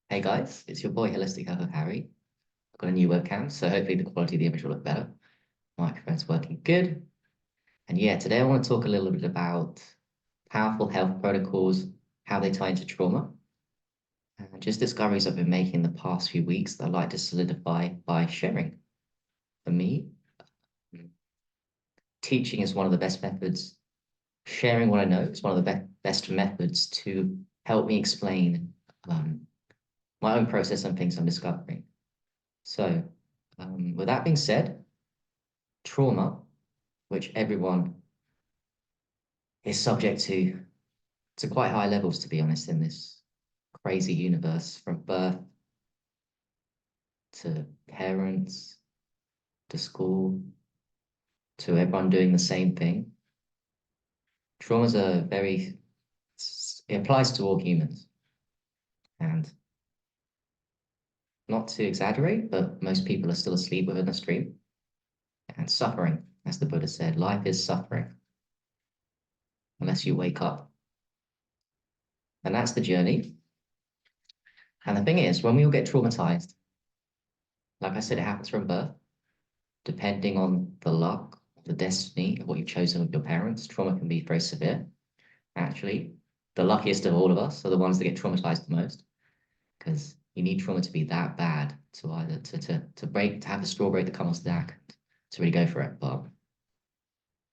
Hey guys, it's your boy Holistic Health of Harry. I've got a new webcam, so hopefully the quality of the image will look better. Microphone's working good. And yeah, today I want to talk a little bit about powerful health protocols, how they tie into trauma, and just discoveries I've been making in the past few weeks that I'd like to solidify by sharing. For me, teaching is one of the best methods. Sharing what I know is one of the best methods to help me explain my own process and things I'm discovering. So, with that being said, trauma, which everyone is subject to quite high levels, to be honest, in this crazy universe, from birth to parents to school to everyone doing the same thing. Traumas are it applies to all humans. And not to exaggerate, but most people are still asleep within the stream and suffering, as the Buddha said. Life is suffering unless you wake up. And that's the journey. And the thing is, when we all get traumatized, like I said, it happens from birth. Depending on the luck, the destiny of what you've chosen with your parents, trauma can be very severe. Actually, the luckiest of all of us are the ones that get traumatized the most, because you need trauma to be that bad to either to have the straw break the camel's back to really go for it. But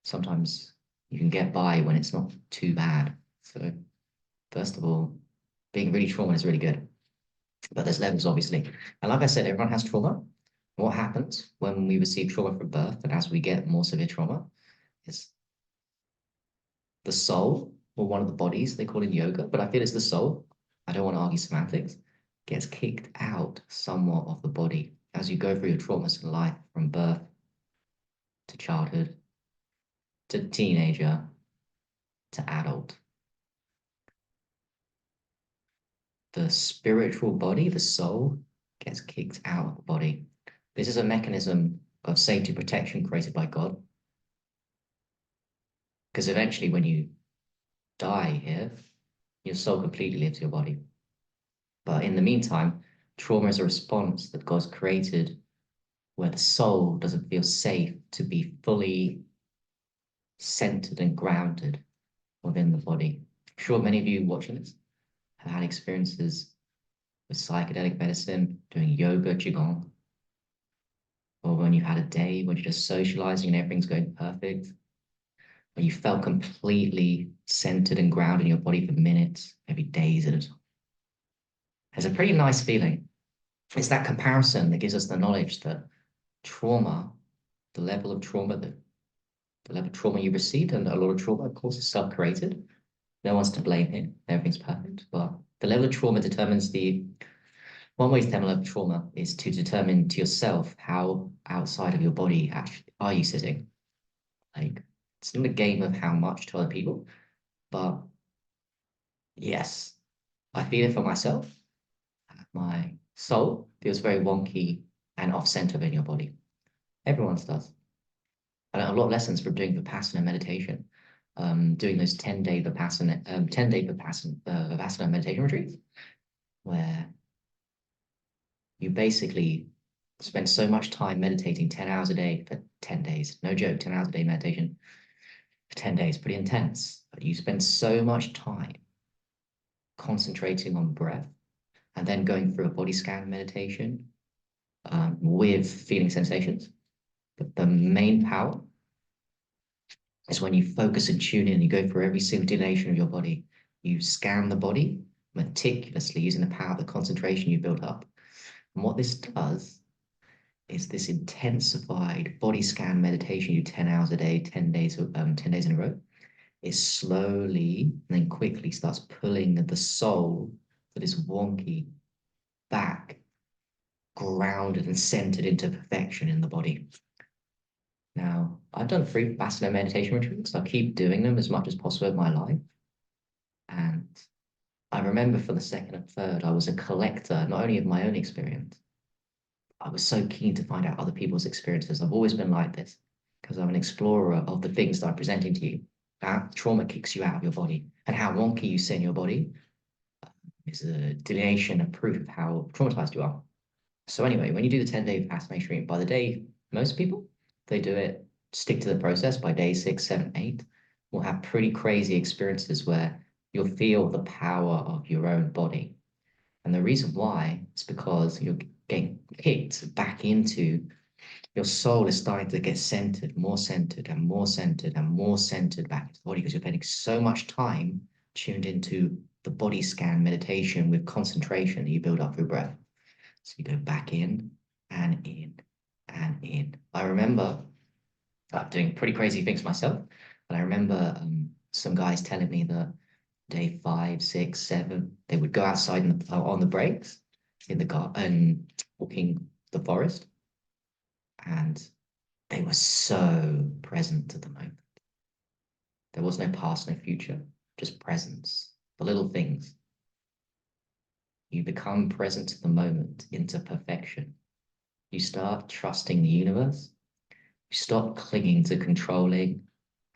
sometimes you can get by when it's not too bad. So first of all, being really trauma is really good. But there's levels, obviously. And like I said, everyone has trauma. What happens when we receive trauma from birth, and as we get more severe trauma, is the soul, or one of the bodies they call in yoga, but I feel it's the soul. I don't want to argue semantics, gets kicked out somewhat of the body as you go through your traumas in life from birth to childhood to teenager to adult. The spiritual body, the soul, gets kicked out of the body. This is a mechanism of safety protection created by God. Because eventually, when you die here, your soul completely leaves your body. But in the meantime, trauma is a response that God's created where the soul doesn't feel safe to be fully centered and grounded within the body. I'm sure many of you watching this have had experiences with psychedelic medicine, doing yoga, qigong, or when you've had a day when you're just socializing and everything's going perfect, when you felt completely centered and grounded in your body for minutes, maybe days at a time. It's a pretty nice feeling. It's that comparison that gives us the knowledge that trauma, the level of trauma the level of trauma you received, and a lot of trauma, of course, is self-created. No one's to blame here. Everything's perfect. But the level of trauma determines one way to determine level of trauma is to determine to yourself how outside of your body actually are you sitting. Like, it's not a game of how much to other people, but yes, I feel it for myself. My soul feels very wonky and off-center in your body. Everyone's does. I learned a lot of lessons from doing Vipassana meditation, doing those 10-day Vipassana meditation retreats, where you basically spend so much time meditating 10 hours a day for 10 days. No joke, 10 hours a day meditation for 10 days, pretty intense. But you spend so much time concentrating on breath and then going through a body scan meditation with feeling sensations. But the main power is when you focus and tune in, you go through every single dilation of your body. You scan the body meticulously using the power of the concentration you built up. And what this does is this intensified body scan meditation, you 10 hours a day, 10 days in a row. It slowly and then quickly starts pulling the soul that is wonky back, grounded and centered into perfection in the body. Now, I've done 3 Vipassana meditation retreats. I'll keep doing them as much as possible in my life. And I remember for the second and third, I was a collector, not only of my own experience, I was so keen to find out other people's experiences. I've always been like this because I'm an explorer of the things that I'm presenting to you. That trauma kicks you out of your body and how wonky you sit in your body is a delineation and proof of how traumatized you are. So anyway, when you do the 10-day fascination treatment, by the day, most people, they do it, stick to the process by day 6, 7, 8, will have pretty crazy experiences where you'll feel the power of your own body. And the reason why is because you're getting kicked back into your soul is starting to get centered, more centered and more centered and more centered back into the body because you're spending so much time tuned into the body scan meditation with concentration that you build up through breath. So you go back in and in and in. I remember doing pretty crazy things myself, but I remember some guys telling me that day 5, 6, 7, they would go outside on the breaks in the garden, walking the forest, and they were so present to the moment. There was no past, no future, just presence, the little things. You become present to the moment into perfection. You start trusting the universe. You stop clinging to controlling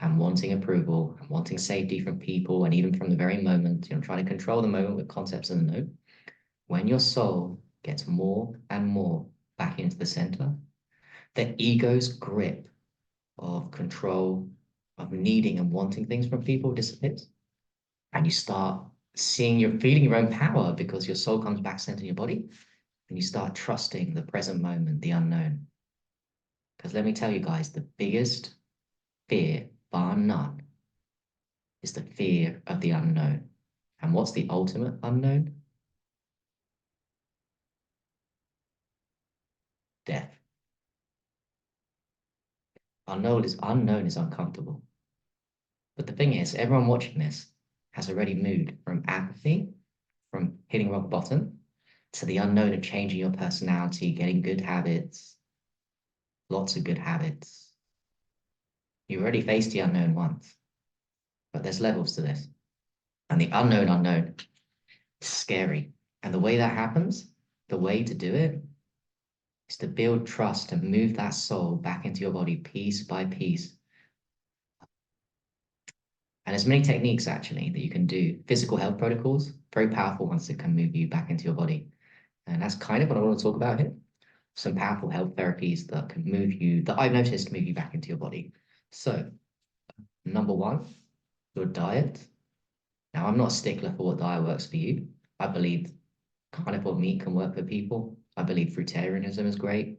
and wanting approval and wanting safety from people and even from the very moment, trying to control the moment with concepts of the no. When your soul gets more and more back into the center, the ego's grip of control, of needing and wanting things from people dissipates. And you start feeling your own power because your soul comes back center in your body. And you start trusting the present moment, the unknown. Because let me tell you guys, the biggest fear, bar none, is the fear of the unknown. And what's the ultimate unknown? Death. Unknown is uncomfortable. But the thing is, everyone watching this has already moved from apathy, from hitting rock bottom, to the unknown of changing your personality, getting good habits, lots of good habits. You already faced the unknown once, but there's levels to this. And the unknown is scary. And the way that happens, the way to do it is to build trust and move that soul back into your body piece by piece. And there's many techniques actually that you can do. Physical health protocols, very powerful ones that can move you back into your body. And that's kind of what I want to talk about here. Some powerful health therapies that can move you, that I've noticed move you back into your body. So, number one, your diet. Now, I'm not a stickler for what diet works for you. I believe carnivore meat can work for people. I believe fruitarianism is great.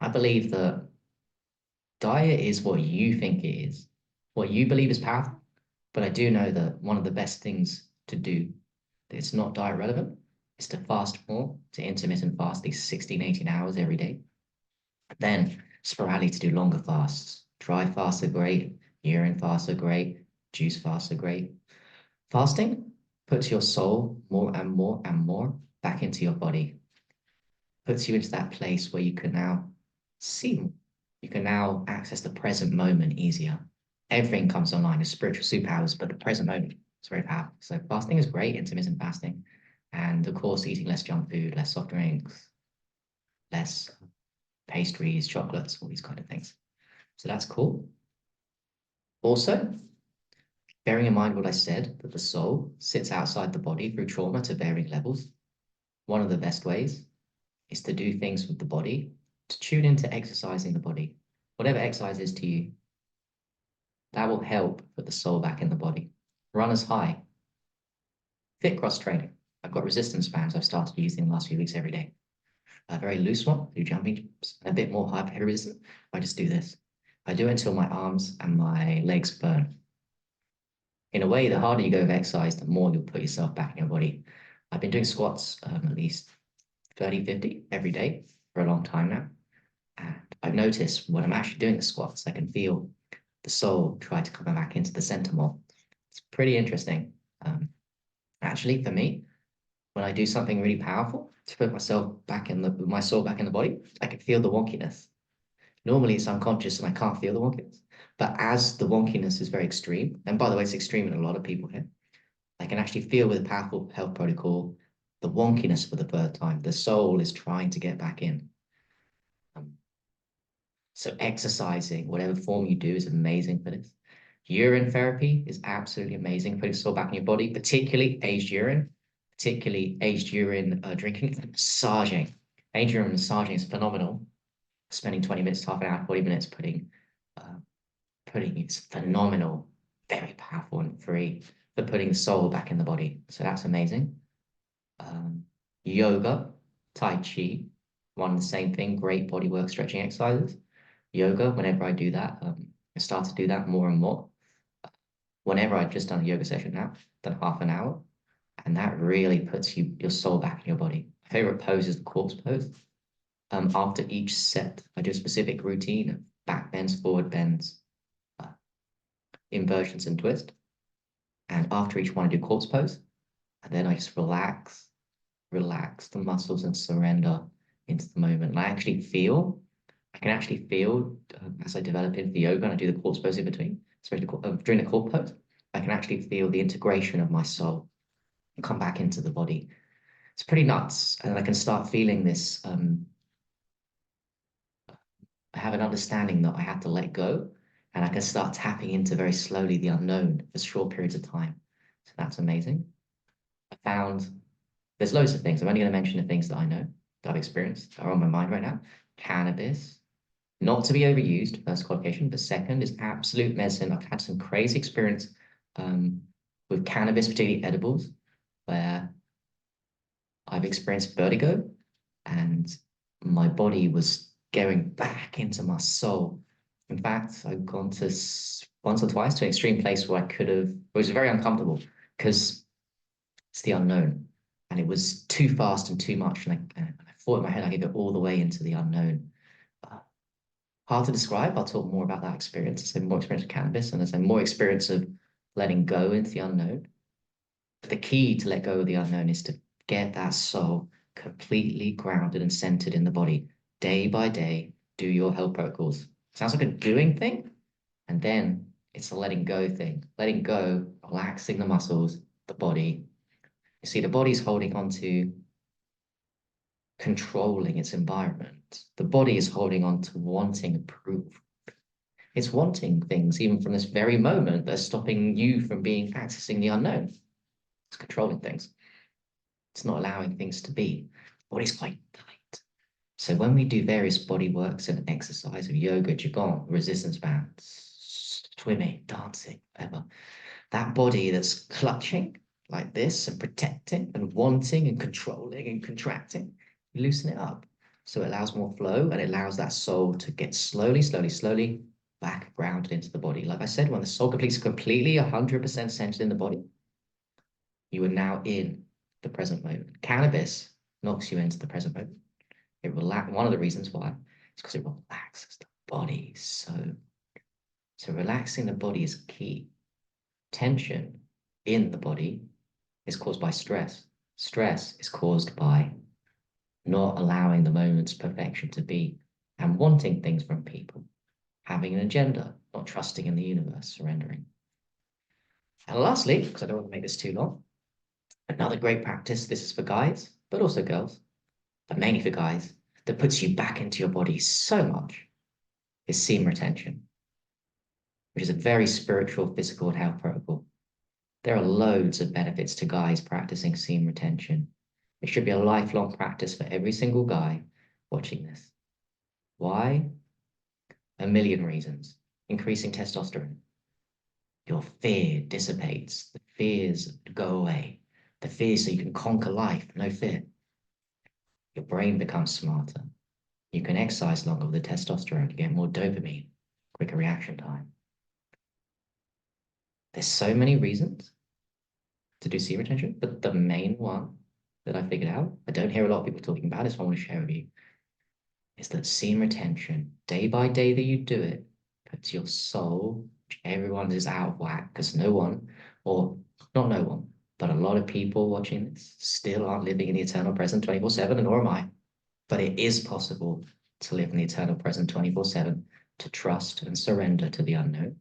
I believe that diet is what you think it is, what you believe is powerful. But I do know that one of the best things to do, that it's not diet relevant, is to fast more, to intermittent fast these 16, 18 hours every day. Then sporadically to do longer fasts. Dry fasts are great, urine fasts are great, juice fasts are great. Fasting puts your soul more and more and more back into your body, puts you into that place where you can now see, you can now access the present moment easier. Everything comes online as spiritual superpowers, but the present moment is very powerful. So fasting is great, intermittent fasting. And of course, eating less junk food, less soft drinks, less pastries, chocolates, all these kind of things. So that's cool. Also, bearing in mind what I said, that the soul sits outside the body through trauma to varying levels, one of the best ways is to do things with the body, to tune into exercising the body. Whatever exercise is to you, that will help put the soul back in the body. Runners high, fit cross training. I've got resistance bands I've started using the last few weeks every day. A very loose one, do jumping jumps, a bit more hyper resistant. I just do this. I do it until my arms and my legs burn. In a way, the harder you go with exercise, the more you'll put yourself back in your body. I've been doing squats at least 30, 50 every day for a long time now. And I've noticed when I'm actually doing the squats, I can feel the soul try to come back into the center more. It's pretty interesting. Actually, for me, when I do something really powerful to put myself back in my soul back in the body, I can feel the wonkiness. Normally it's unconscious and I can't feel the wonkiness. But as the wonkiness is very extreme, and by the way, it's extreme in a lot of people here, I can actually feel with a powerful health protocol, the wonkiness for the first time. The soul is trying to get back in. So exercising, whatever form you do, is amazing for this. Urine therapy is absolutely amazing, putting soul back in your body, particularly aged urine. particularly aged urine drinking, massaging. Aged urine massaging is phenomenal. Spending 20 minutes, half an hour, 40 minutes putting it's phenomenal, very powerful and free for putting the soul back in the body. So that's amazing. Yoga, Tai Chi, one and the same thing, great body work stretching exercises. Yoga, whenever I do that, I start to do that more and more. Whenever I've just done a yoga session now, done half an hour, and that really puts your soul back in your body. My favorite pose is the corpse pose. After each set, I do a specific routine of back bends, forward bends, inversions and twist. And after each one, I do corpse pose. And then I just relax the muscles and surrender into the moment. And I can actually feel as I develop into the yoga and I do the corpse pose in between, especially during the corpse pose, I can actually feel the integration of my soul and come back into the body. It's pretty nuts. And I can start feeling this. I have an understanding that I have to let go, and I can start tapping into very slowly the unknown for short periods of time. So that's amazing. I found there's loads of things. I'm only going to mention the things that I know, that I've experienced, that are on my mind right now. Cannabis, not to be overused, first qualification, but second is absolute medicine. I've had some crazy experience with cannabis, particularly edibles, where I've experienced vertigo and my body was going back into my soul. In fact, I've gone to once or twice to an extreme place where it was very uncomfortable because it's the unknown. And it was too fast and too much. And I thought in my head I could go all the way into the unknown. Hard to describe. I'll talk more about that experience. I say more experience with cannabis, and I say more experience of letting go into the unknown. But the key to let go of the unknown is to get that soul completely grounded and centered in the body. Day by day, do your health protocols. Sounds like a doing thing. And then it's a letting go thing. Letting go, relaxing the muscles, the body. You see, the body's holding on to controlling its environment. The body is holding on to wanting approval. It's wanting things even from this very moment that are stopping you from accessing the unknown. It's controlling things. It's not allowing things to be. The body's quite tight. So when we do various body works and exercise of yoga, qigong, resistance bands, swimming, dancing, whatever, that body that's clutching like this and protecting and wanting and controlling and contracting, you loosen it up. So it allows more flow and it allows that soul to get slowly back grounded into the body. Like I said, when the soul completely 100% centered in the body, you are now in the present moment. Cannabis knocks you into the present moment. One of the reasons why is because it relaxes the body. So relaxing the body is key. Tension in the body is caused by stress. Stress is caused by not allowing the moment's perfection to be and wanting things from people, having an agenda, not trusting in the universe, surrendering. And lastly, because I don't want to make this too long, another great practice, this is for guys, but also girls, but mainly for guys, that puts you back into your body so much is semen retention, which is a very spiritual, physical, and health protocol. There are loads of benefits to guys practicing semen retention. It should be a lifelong practice for every single guy watching this. Why? A million reasons. Increasing testosterone. Your fear dissipates. The fears go away. The fear so you can conquer life, no fear. Your brain becomes smarter. You can exercise longer with the testosterone. You get more dopamine, quicker reaction time. There's so many reasons to do semen retention, but the main one that I figured out, I don't hear a lot of people talking about it, so I want to share with you, is that semen retention, day by day that you do it, puts your soul, which everyone is out of whack, because no one, or not no one, but a lot of people watching this still aren't living in the eternal present 24/7, and nor am I. But it is possible to live in the eternal present 24/7, to trust and surrender to the unknown.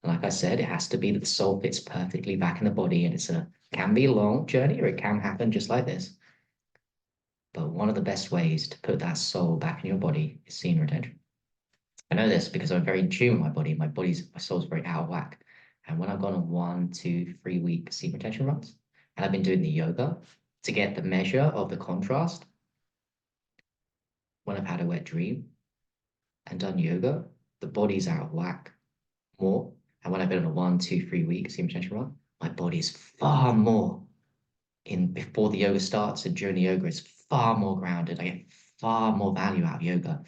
And like I said, it has to be that the soul fits perfectly back in the body, and can be a long journey, or it can happen just like this. But one of the best ways to put that soul back in your body is semen retention. I know this because I'm very in tune with my body. My soul's very out of whack. And when I've gone on 1, 2, 3 week semen retention runs, And I've been doing the yoga to get the measure of the contrast when I've had a wet dream and done yoga, the body's out of whack more. And when I've been on a 1, 2, 3 week steam retention run, my body is far more in before the yoga starts and during the yoga, it's far more grounded. I get far more value out of yoga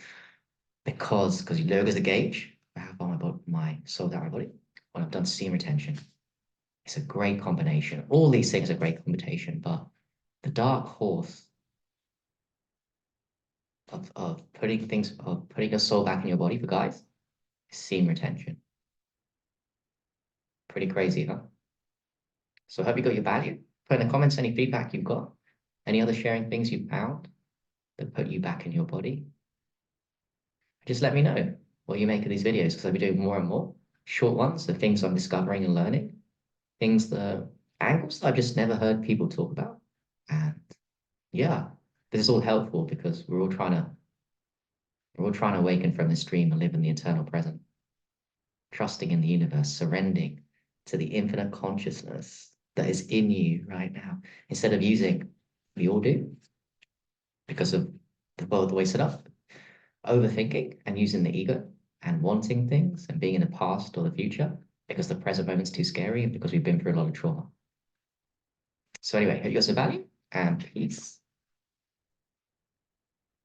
because yoga is a gauge for how far my soul's out of my body. When I've done steam retention, it's a great combination. All these things are great combination, but the dark horse of putting your soul back in your body for guys is steam retention. Pretty crazy, huh? So I hope you got your value. Put in the comments any feedback you've got, any other sharing things you found that put you back in your body. Just let me know what you make of these videos, because I'll be doing more and more short ones, the things I'm discovering and learning, angles that I've just never heard people talk about. And yeah, this is all helpful because we're all trying to awaken from this dream and live in the eternal present, trusting in the universe, surrendering to the infinite consciousness that is in you right now, instead of using, we all do, because of the world the way set up, overthinking and using the ego and wanting things and being in the past or the future because the present moment's too scary and because we've been through a lot of trauma. So anyway, hope you got some value and peace.